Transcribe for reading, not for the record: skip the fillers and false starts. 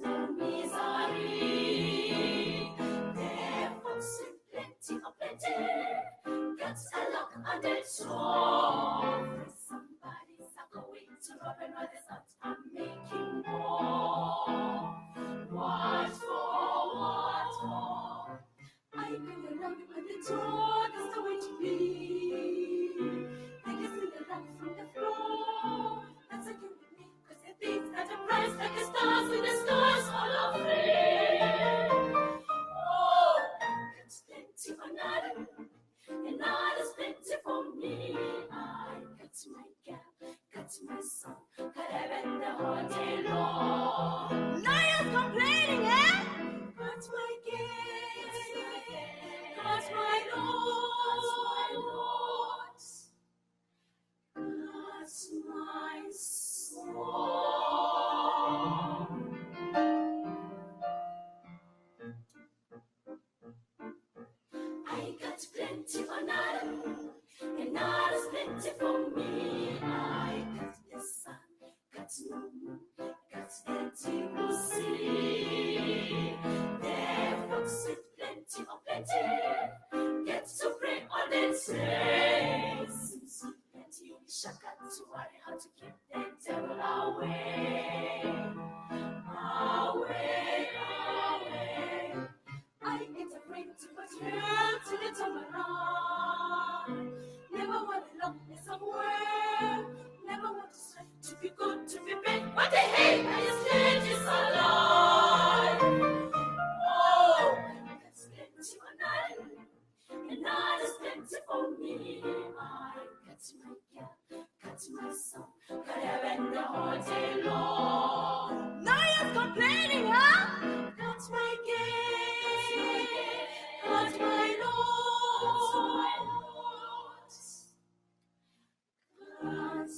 no misery. Therefore, sing plenty of plenty. Gets a lock on the shore. Somebody's going to rob and rather start and making more. What for? What for? I bring a lock on the door. That's the way to be. They can see the light from the floor. That's okay with me, 'cause the things at a price like the stars in the stars all are free. Oh, it's plenty for nothing, and not as plenty for me. I got my gap, got my song, got heaven the whole day long. Now you're complaining, eh? Got my gift, got my notes, got my song. I got plenty for nothing, and not as plenty for me. I got the sun, got no moon, got empty blue sea. Therefore, sit plenty of plenty, get to pray all the time. Since plenty, we shall got to worry how to keep the devil away. Away, away. I ain't afraid to put him to the top around. Never want to look somewhere. Never want to say to be good, to be bad. What the hell? I just let you alive. Oh, that's plenty for nothing, and not as plenty for me. I got my gap, got my song, got heaven the whole day long. Now you're complaining, huh? Got my gift, got my notes, got